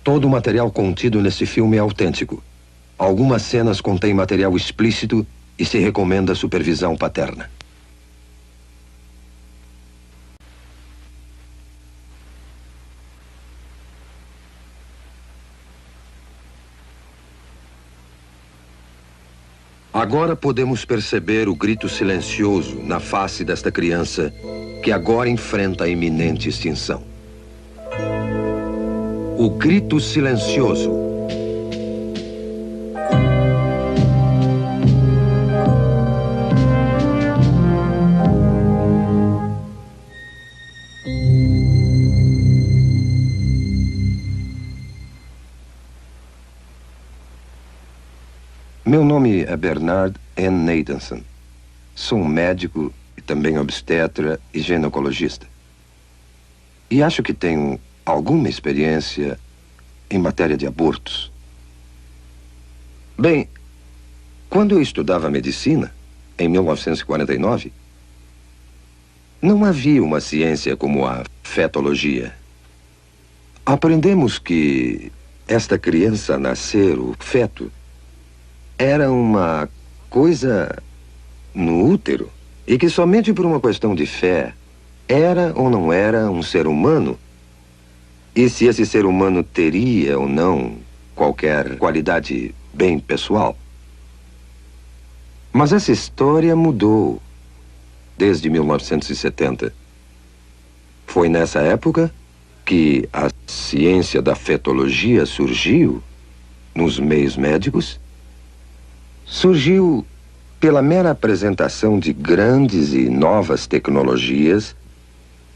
Todo o material contido nesse filme é autêntico. Algumas cenas contêm material explícito e se recomenda supervisão paterna. Agora podemos perceber o grito silencioso na face desta criança que agora enfrenta a iminente extinção. O grito silencioso. Meu nome é Bernard N. Nathanson. Sou um médico e também obstetra e ginecologista. E acho que tenho alguma experiência em matéria de abortos. Bem, quando eu estudava medicina, em 1949, não havia uma ciência como a fetologia. Aprendemos que esta criança a nascer, o feto, era uma coisa no útero e que somente por uma questão de fé era ou não era um ser humano e se esse ser humano teria ou não qualquer qualidade bem pessoal. Mas essa história mudou desde 1970. Foi nessa época que a ciência da fetologia surgiu nos meios médicos. Surgiu pela mera apresentação de grandes e novas tecnologias,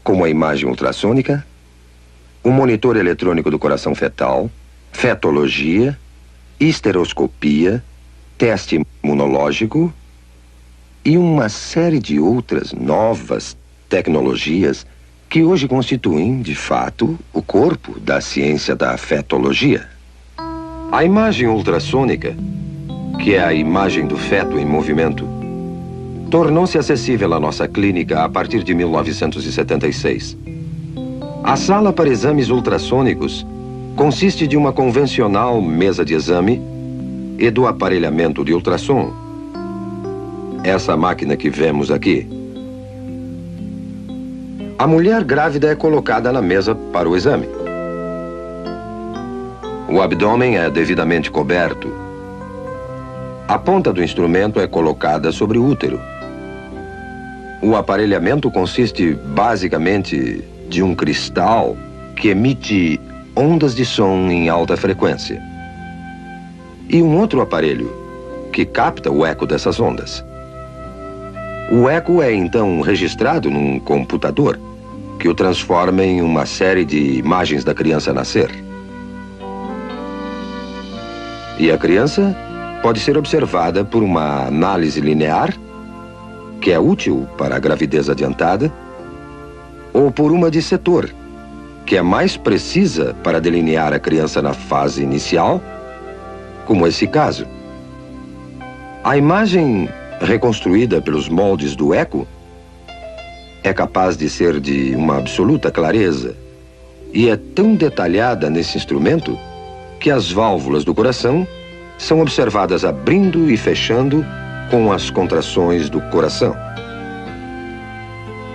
como a imagem ultrassônica, o monitor eletrônico do coração fetal, fetologia, histeroscopia, teste imunológico e uma série de outras novas tecnologias que hoje constituem, de fato, o corpo da ciência da fetologia. A imagem ultrassônica, que é a imagem do feto em movimento, tornou-se acessível à nossa clínica a partir de 1976. A sala para exames ultrassônicos consiste de uma convencional mesa de exame e do aparelhamento de ultrassom. Essa máquina que vemos aqui. A mulher grávida é colocada na mesa para o exame. O abdômen é devidamente coberto. A ponta do instrumento é colocada sobre o útero. O aparelhamento consiste basicamente de um cristal que emite ondas de som em alta frequência. E um outro aparelho que capta o eco dessas ondas. O eco é então registrado num computador que o transforma em uma série de imagens da criança nascer. E a criança pode ser observada por uma análise linear, que é útil para a gravidez adiantada, ou por uma de setor, que é mais precisa para delinear a criança na fase inicial, como esse caso. A imagem reconstruída pelos moldes do eco é capaz de ser de uma absoluta clareza e é tão detalhada nesse instrumento que as válvulas do coração são observadas abrindo e fechando com as contrações do coração.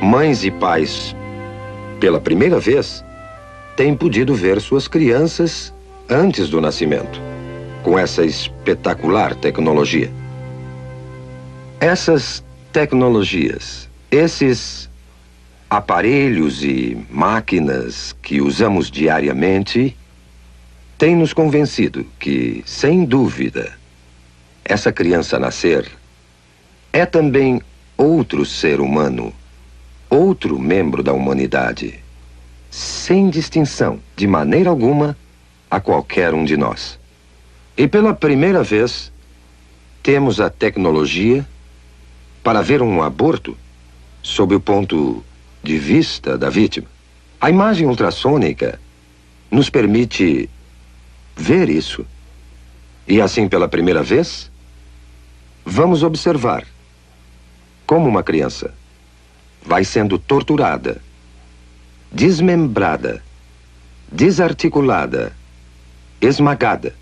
Mães e pais, pela primeira vez, têm podido ver suas crianças antes do nascimento, com essa espetacular tecnologia. Essas tecnologias, esses aparelhos e máquinas que usamos diariamente, têm nos convencido que, sem dúvida, essa criança a nascer é também outro ser humano, outro membro da humanidade, sem distinção, de maneira alguma, a qualquer um de nós. E pela primeira vez, temos a tecnologia para ver um aborto sob o ponto de vista da vítima. A imagem ultrassônica nos permite ver isso. E assim, pela primeira vez, vamos observar como uma criança vai sendo torturada, desmembrada, desarticulada esmagada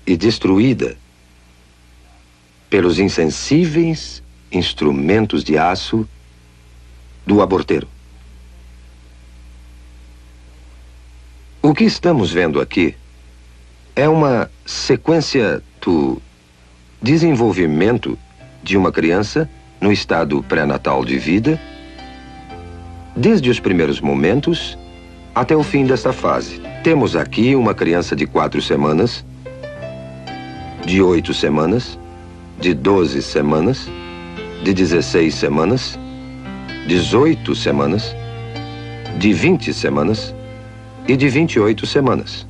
e destruída pelos insensíveis instrumentos de aço do aborteiro. O que estamos vendo aqui é uma sequência do desenvolvimento de uma criança no estado pré-natal de vida, desde os primeiros momentos até o fim desta fase. Temos aqui uma criança de 4 semanas, de 8 semanas, de 12 semanas, de 16 semanas, 18 semanas, de 20 semanas e de 28 semanas.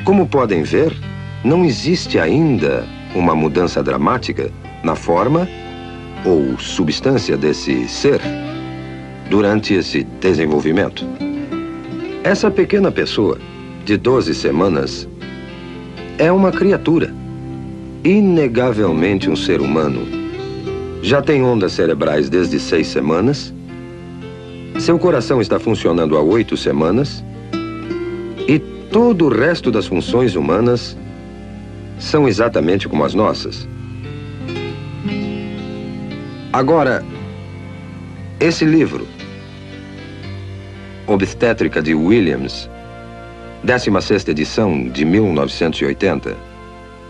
Como podem ver, não existe ainda uma mudança dramática na forma ou substância desse ser durante esse desenvolvimento. Essa pequena pessoa, de 12 semanas, é uma criatura, inegavelmente um ser humano. Já tem ondas cerebrais desde 6 semanas, seu coração está funcionando há 8 semanas e todo o resto das funções humanas são exatamente como as nossas. Agora, esse livro, Obstétrica de Williams, 16ª edição de 1980,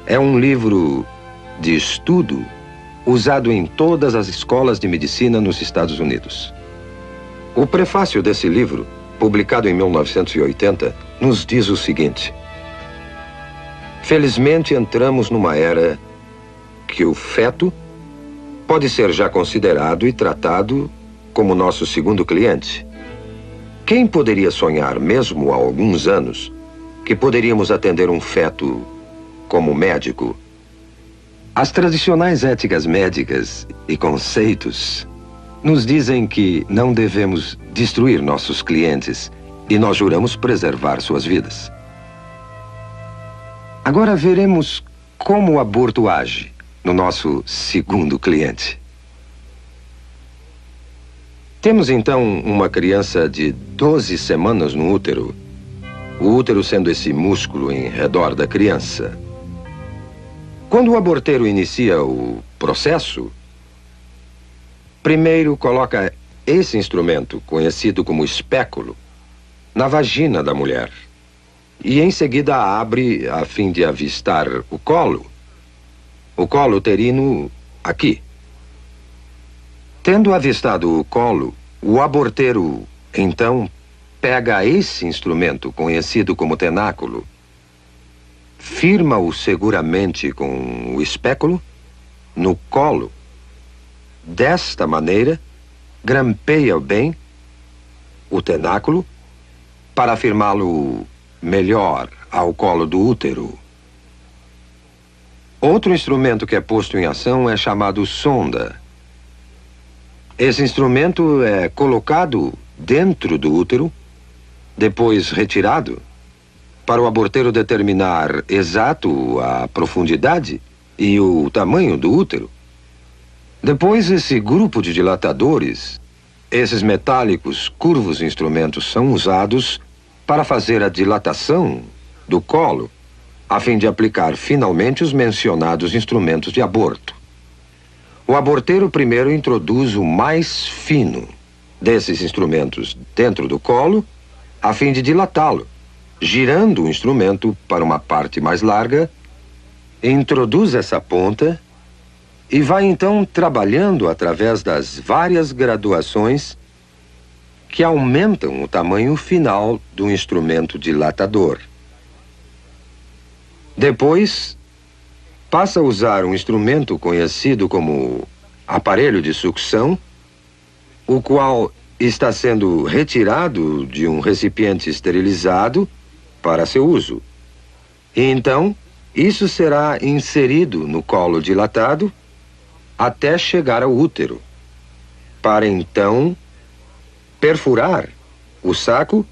é um livro de estudo usado em todas as escolas de medicina nos Estados Unidos. O prefácio desse livro, publicado em 1980, nos diz o seguinte: felizmente entramos numa era que o feto pode ser já considerado e tratado como nosso segundo cliente. Quem poderia sonhar, mesmo há alguns anos, que poderíamos atender um feto como médico? As tradicionais éticas médicas e conceitos nos dizem que não devemos destruir nossos clientes e nós juramos preservar suas vidas. Agora veremos como o aborto age no nosso segundo cliente. Temos então uma criança de 12 semanas no útero, o útero sendo esse músculo em redor da criança. Quando o aborteiro inicia o processo, primeiro coloca esse instrumento, conhecido como espéculo, na vagina da mulher e em seguida abre a fim de avistar o colo uterino aqui. Tendo avistado o colo, o aborteiro, então, pega esse instrumento, conhecido como tenáculo, firma-o seguramente com o espéculo no colo. Desta maneira, grampeia bem o tenáculo para firmá-lo melhor ao colo do útero. Outro instrumento que é posto em ação é chamado sonda. Esse instrumento é colocado dentro do útero, depois retirado, para o aborteiro determinar exato a profundidade e o tamanho do útero. Depois, esse grupo de dilatadores, esses metálicos, curvos instrumentos, são usados para fazer a dilatação do colo, a fim de aplicar finalmente os mencionados instrumentos de aborto. O aborteiro primeiro introduz o mais fino desses instrumentos dentro do colo, a fim de dilatá-lo, girando o instrumento para uma parte mais larga, introduz essa ponta e vai então trabalhando através das várias graduações que aumentam o tamanho final do instrumento dilatador. Depois, passa a usar um instrumento conhecido como aparelho de sucção, o qual está sendo retirado de um recipiente esterilizado para seu uso. E então, isso será inserido no colo dilatado até chegar ao útero, para então perfurar o saco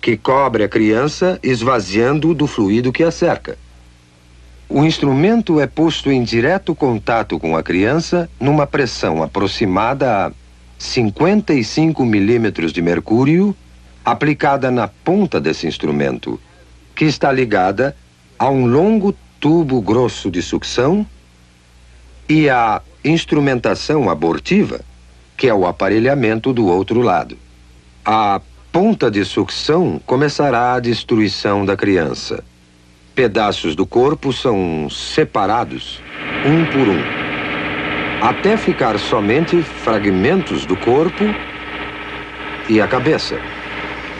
que cobre a criança, esvaziando do fluido que a cerca. O instrumento é posto em direto contato com a criança numa pressão aproximada a 55 milímetros de mercúrio aplicada na ponta desse instrumento que está ligada a um longo tubo grosso de sucção e a instrumentação abortiva, que é o aparelhamento do outro lado. A ponta de sucção começará a destruição da criança. Pedaços do corpo são separados, um por um, até ficar somente fragmentos do corpo e a cabeça.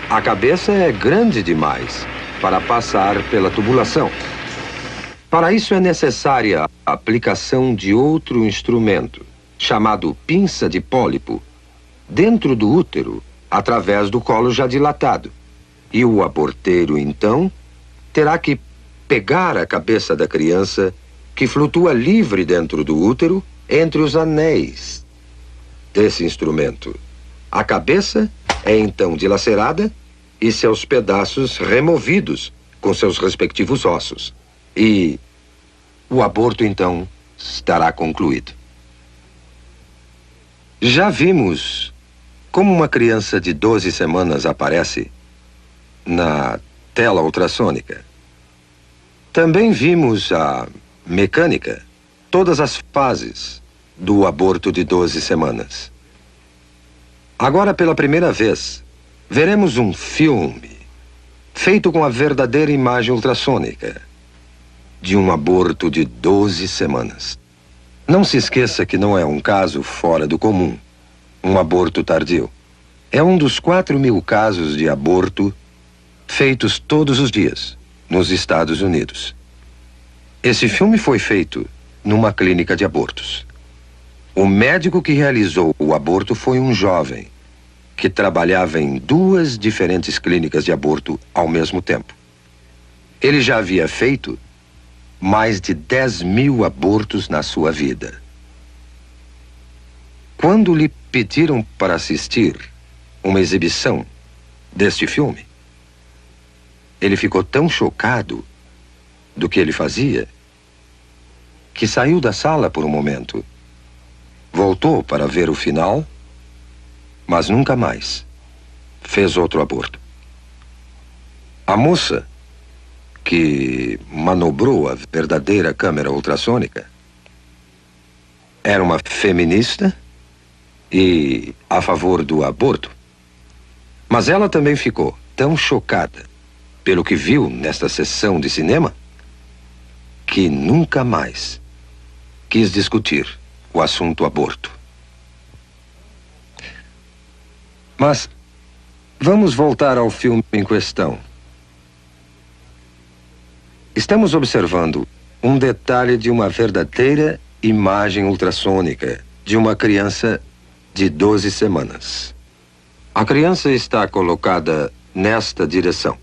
A cabeça é grande demais para passar pela tubulação. Para isso é necessária a aplicação de outro instrumento, chamado pinça de pólipo, dentro do útero, através do colo já dilatado. E o aborteiro, então, terá que pegar a cabeça da criança, que flutua livre dentro do útero, entre os anéis desse instrumento. A cabeça é então dilacerada e seus pedaços removidos com seus respectivos ossos. E o aborto, então, estará concluído. Já vimos como uma criança de 12 semanas aparece na tela ultrassônica. Também vimos a mecânica, todas as fases do aborto de 12 semanas. Agora, pela primeira vez, veremos um filme feito com a verdadeira imagem ultrassônica de um aborto de 12 semanas. Não se esqueça que não é um caso fora do comum, um aborto tardio. É um dos 4.000 casos de aborto feitos todos os dias nos Estados Unidos. Esse filme foi feito numa clínica de abortos. O médico que realizou o aborto foi um jovem que trabalhava em 2 diferentes clínicas de aborto ao mesmo tempo. Ele já havia feito mais de 10.000 abortos na sua vida. Quando lhe pediram para assistir uma exibição deste filme, ele ficou tão chocado do que ele fazia que saiu da sala por um momento. Voltou para ver o final, mas nunca mais fez outro aborto. A moça que manobrou a verdadeira câmera ultrassônica era uma feminista e a favor do aborto. Mas ela também ficou tão chocada pelo que viu nesta sessão de cinema que nunca mais quis discutir o assunto aborto. Mas vamos voltar ao filme em questão. Estamos observando um detalhe de uma verdadeira imagem ultrassônica de uma criança de 12 semanas. A criança está colocada nesta direção.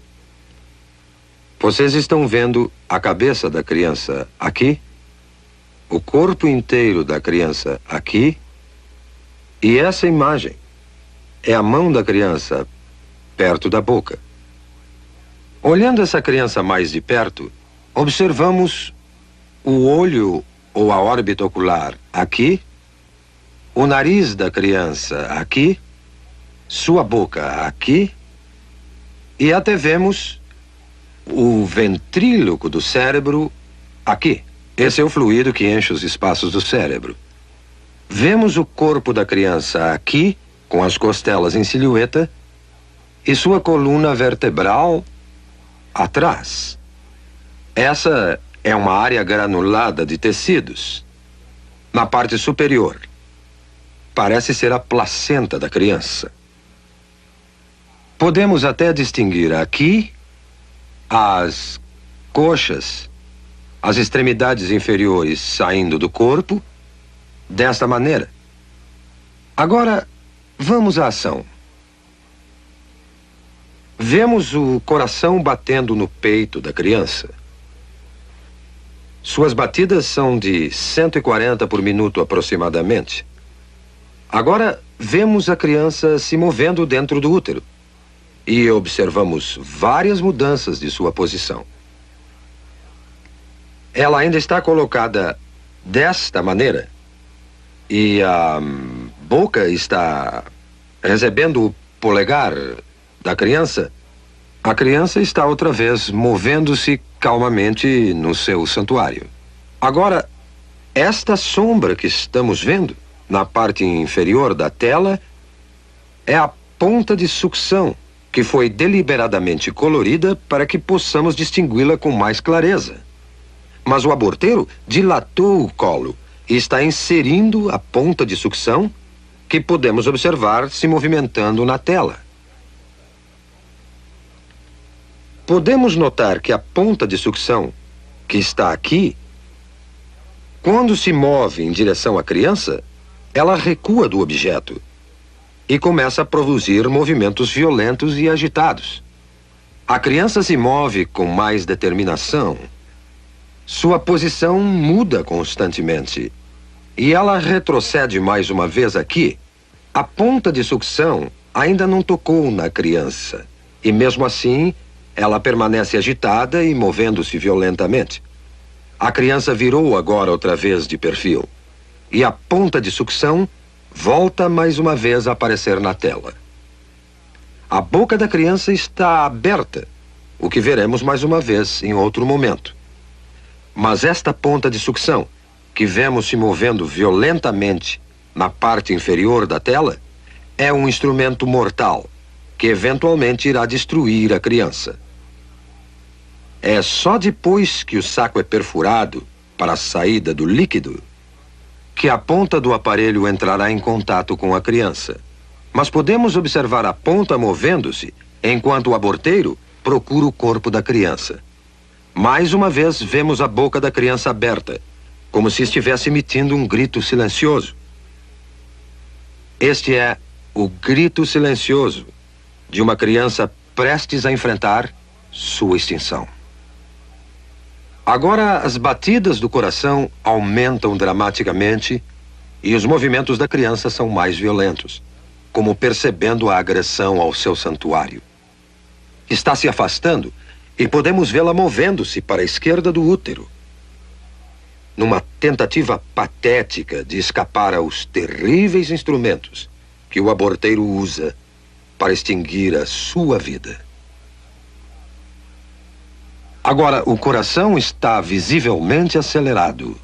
Vocês estão vendo a cabeça da criança aqui, o corpo inteiro da criança aqui, e essa imagem é a mão da criança perto da boca. Olhando essa criança mais de perto, observamos o olho ou a órbita ocular aqui, o nariz da criança aqui, sua boca aqui, e até vemos o ventríloco do cérebro aqui. Esse é o fluido que enche os espaços do cérebro. Vemos o corpo da criança aqui, com as costelas em silhueta, e sua coluna vertebral atrás. Essa é uma área granulada de tecidos. Na parte superior, parece ser a placenta da criança. Podemos até distinguir aqui as coxas, as extremidades inferiores saindo do corpo, desta maneira. Agora, vamos à ação. Vemos o coração batendo no peito da criança. Suas batidas são de 140 por minuto aproximadamente. Agora, vemos a criança se movendo dentro do útero e observamos várias mudanças de sua posição. Ela ainda está colocada desta maneira e a boca está recebendo o polegar da criança A criança está outra vez movendo-se calmamente no seu santuário. Agora, esta sombra que estamos vendo na parte inferior da tela é a ponta de sucção que foi deliberadamente colorida para que possamos distingui-la com mais clareza. Mas o aborteiro dilatou o colo e está inserindo a ponta de sucção que podemos observar se movimentando na tela. Podemos notar que a ponta de sucção que está aqui, quando se move em direção à criança, ela recua do objeto e começa a produzir movimentos violentos e agitados. A criança se move com mais determinação. Sua posição muda constantemente. E ela retrocede mais uma vez aqui. A ponta de sucção ainda não tocou na criança. E mesmo assim, ela permanece agitada e movendo-se violentamente. A criança virou agora outra vez de perfil. E a ponta de sucção volta mais uma vez a aparecer na tela. A boca da criança está aberta, o que veremos mais uma vez em outro momento. Mas esta ponta de sucção, que vemos se movendo violentamente na parte inferior da tela, é um instrumento mortal, que eventualmente irá destruir a criança. É só depois que o saco é perfurado para a saída do líquido que a ponta do aparelho entrará em contato com a criança. Mas podemos observar a ponta movendo-se enquanto o aborteiro procura o corpo da criança. Mais uma vez vemos a boca da criança aberta, como se estivesse emitindo um grito silencioso. Este é o grito silencioso de uma criança prestes a enfrentar sua extinção. Agora, as batidas do coração aumentam dramaticamente e os movimentos da criança são mais violentos, como percebendo a agressão ao seu santuário. Está se afastando e podemos vê-la movendo-se para a esquerda do útero, numa tentativa patética de escapar aos terríveis instrumentos que o aborteiro usa para extinguir a sua vida. Agora, o coração está visivelmente acelerado.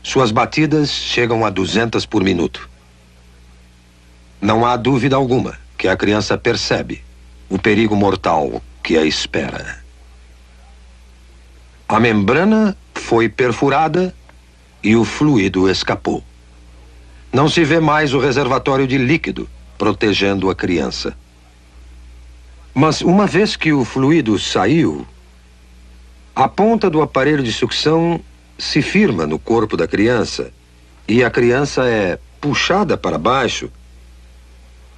Suas batidas chegam a 200 por minuto. Não há dúvida alguma que a criança percebe o perigo mortal que a espera. A membrana foi perfurada e o fluido escapou. Não se vê mais o reservatório de líquido protegendo a criança. Mas uma vez que o fluido saiu, a ponta do aparelho de sucção se firma no corpo da criança e a criança é puxada para baixo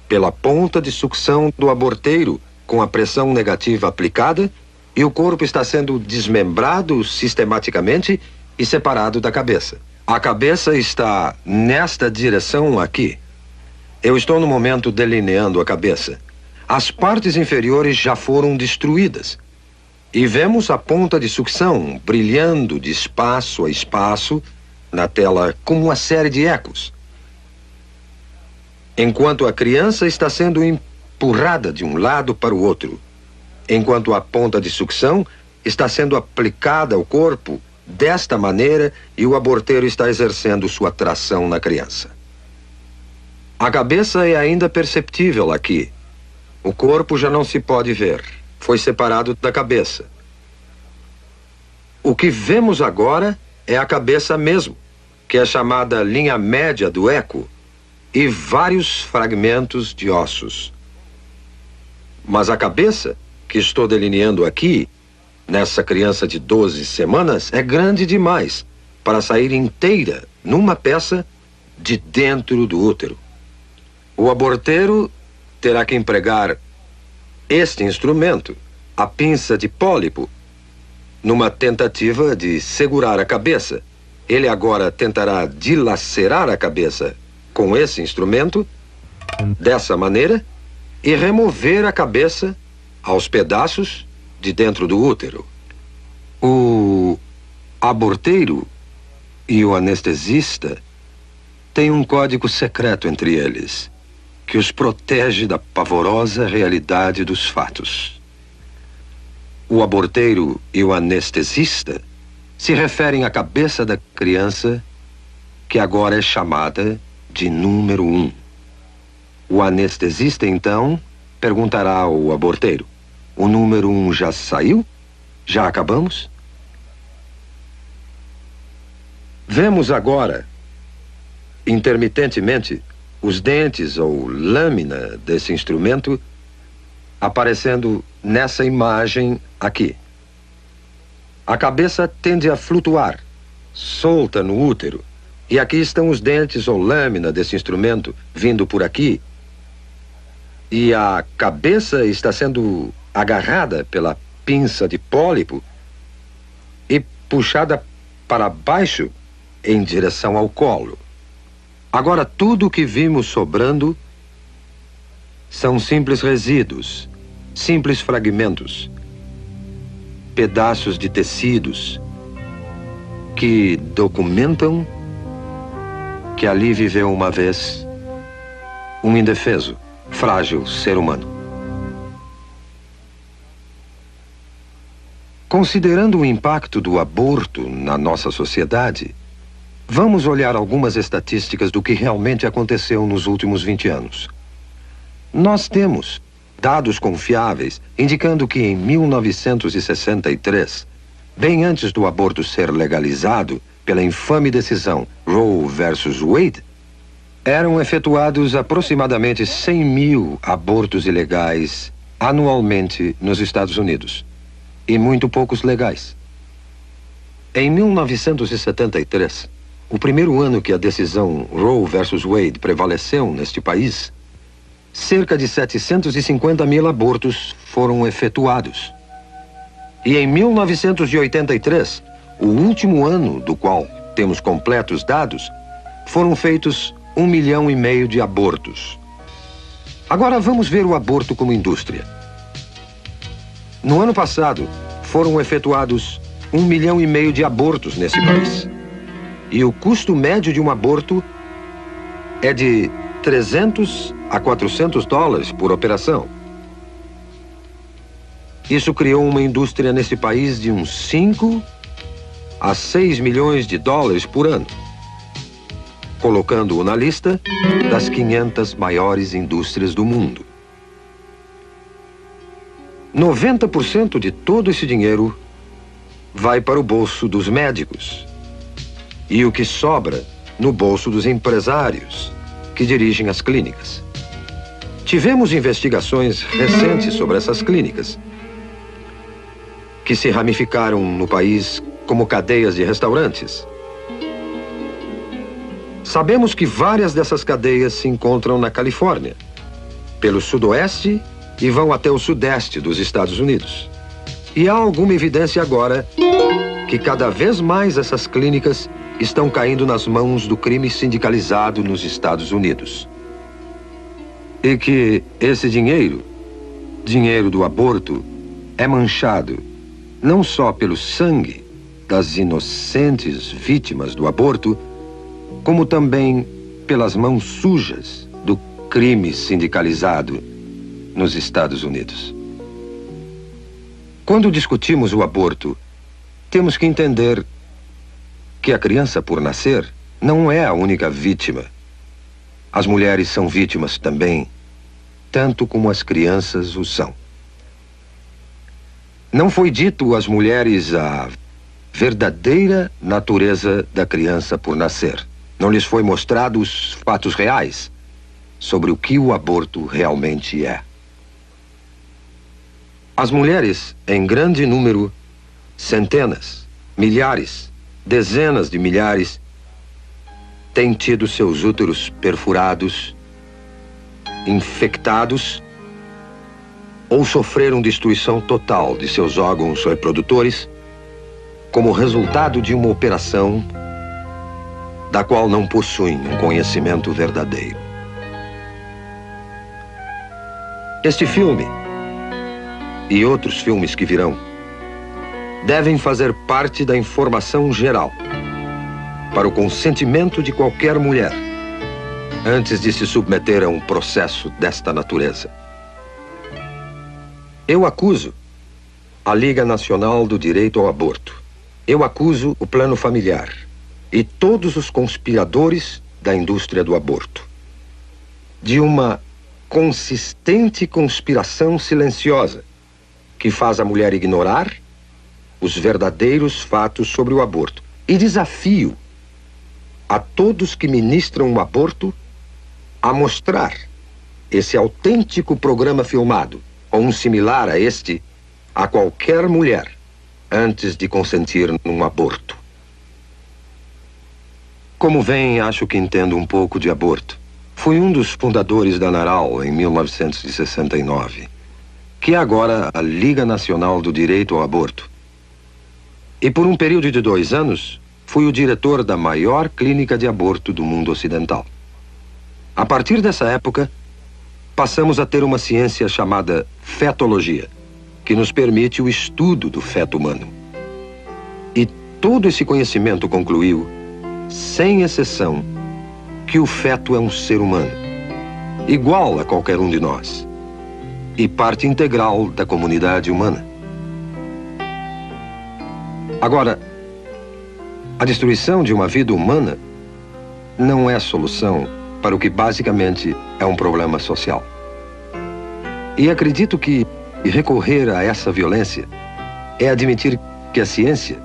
pela ponta de sucção do aborteiro com a pressão negativa aplicada e o corpo está sendo desmembrado sistematicamente e separado da cabeça. A cabeça está nesta direção aqui. Eu estou no momento delineando a cabeça. As partes inferiores já foram destruídas. E vemos a ponta de sucção brilhando de espaço a espaço na tela como uma série de ecos. Enquanto a criança está sendo empurrada de um lado para o outro, enquanto a ponta de sucção está sendo aplicada ao corpo desta maneira e o aborteiro está exercendo sua tração na criança. A cabeça é ainda perceptível aqui. O corpo já não se pode ver. Foi separado da cabeça. O que vemos agora é a cabeça mesmo, que é chamada linha média do eco, e vários fragmentos de ossos. Mas a cabeça, que estou delineando aqui, nessa criança de 12 semanas, é grande demais para sair inteira numa peça de dentro do útero. O aborteiro terá que empregar este instrumento, a pinça de pólipo, numa tentativa de segurar a cabeça. Ele agora tentará dilacerar a cabeça com esse instrumento, dessa maneira, e remover a cabeça aos pedaços de dentro do útero. O aborteiro e o anestesista têm um código secreto entre eles, que os protege da pavorosa realidade dos fatos. o aborteiro e o anestesista se referem à cabeça da criança, que agora é chamada de número 1. O anestesista, então, perguntará ao aborteiro: o número 1 já saiu? Já acabamos? Vemos agora, intermitentemente, os dentes ou lâmina desse instrumento aparecendo nessa imagem aqui. A cabeça tende a flutuar, solta no útero, e aqui estão os dentes ou lâmina desse instrumento vindo por aqui, e a cabeça está sendo agarrada pela pinça de pólipo e puxada para baixo em direção ao colo. Agora, tudo o que vimos sobrando são simples resíduos, simples fragmentos, pedaços de tecidos que documentam que ali viveu uma vez um indefeso, frágil ser humano. Considerando o impacto do aborto na nossa sociedade, vamos olhar algumas estatísticas do que realmente aconteceu nos últimos 20 anos. Nós temos dados confiáveis indicando que em 1963, bem antes do aborto ser legalizado pela infame decisão Roe versus Wade, eram efetuados aproximadamente 100 mil abortos ilegais anualmente nos Estados Unidos, e muito poucos legais. Em 1973, o primeiro ano que a decisão Roe versus Wade prevaleceu neste país, cerca de 750 mil abortos foram efetuados. E em 1983, o último ano do qual temos completos dados, foram feitos 1,5 milhão de abortos. Agora vamos ver o aborto como indústria. No ano passado, foram efetuados 1,5 milhão de abortos nesse país. E o custo médio de um aborto é de 300 a 400 dólares por operação. Isso criou uma indústria nesse país de uns 5 a 6 milhões de dólares por ano, colocando-o na lista das 500 maiores indústrias do mundo. 90% de todo esse dinheiro vai para o bolso dos médicos e o que sobra no bolso dos empresários que dirigem as clínicas. Tivemos investigações recentes sobre essas clínicas, que se ramificaram no país como cadeias de restaurantes. Sabemos que várias dessas cadeias se encontram na Califórnia, pelo sudoeste e vão até o sudeste dos Estados Unidos. E há alguma evidência agora que cada vez mais essas clínicas estão caindo nas mãos do crime sindicalizado nos Estados Unidos. E que esse dinheiro do aborto, é manchado não só pelo sangue das inocentes vítimas do aborto, como também pelas mãos sujas do crime sindicalizado nos Estados Unidos. Quando discutimos o aborto, temos que entender que a criança por nascer não é a única vítima. As mulheres são vítimas também, tanto como as crianças o são. Não foi dito às mulheres a verdadeira natureza da criança por nascer. Não lhes foi mostrado os fatos reais sobre o que o aborto realmente é. As mulheres, em grande número, centenas, milhares, dezenas de milhares, têm tido seus úteros perfurados, infectados ou sofreram destruição total de seus órgãos reprodutores como resultado de uma operação da qual não possuem um conhecimento verdadeiro. Este filme e outros filmes que virão devem fazer parte da informação geral para o consentimento de qualquer mulher antes de se submeter a um processo desta natureza. Eu acuso a Liga Nacional do Direito ao Aborto. Eu acuso o plano familiar e todos os conspiradores da indústria do aborto de uma consistente conspiração silenciosa que faz a mulher ignorar os verdadeiros fatos sobre o aborto. E desafio a todos que ministram o aborto a mostrar esse autêntico programa filmado, ou um similar a este, a qualquer mulher antes de consentir num aborto. Como veem, acho que entendo um pouco de aborto. Fui um dos fundadores da NARAL em 1969, que é agora a Liga Nacional do Direito ao Aborto. E por um período de 2 anos, fui o diretor da maior clínica de aborto do mundo ocidental. A partir dessa época, passamos a ter uma ciência chamada fetologia, que nos permite o estudo do feto humano. E todo esse conhecimento concluiu, sem exceção, que o feto é um ser humano, igual a qualquer um de nós, e parte integral da comunidade humana. Agora, a destruição de uma vida humana não é solução para o que basicamente é um problema social. E acredito que recorrer a essa violência é admitir que a ciência,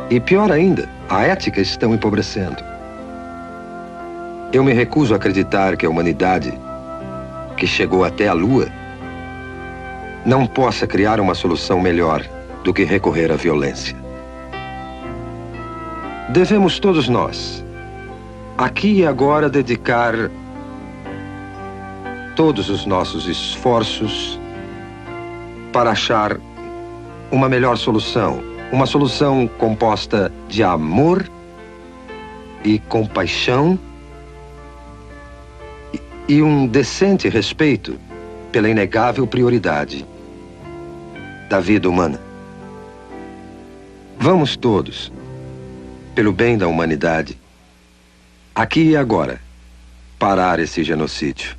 e pior ainda, a ética estão empobrecendo. Eu me recuso a acreditar que a humanidade, que chegou até a Lua, não possa criar uma solução melhor do que recorrer à violência. Devemos todos nós, aqui e agora, dedicar todos os nossos esforços para achar uma melhor solução. Uma solução composta de amor e compaixão e um decente respeito pela inegável prioridade da vida humana. Vamos todos, pelo bem da humanidade, aqui e agora, parar esse genocídio.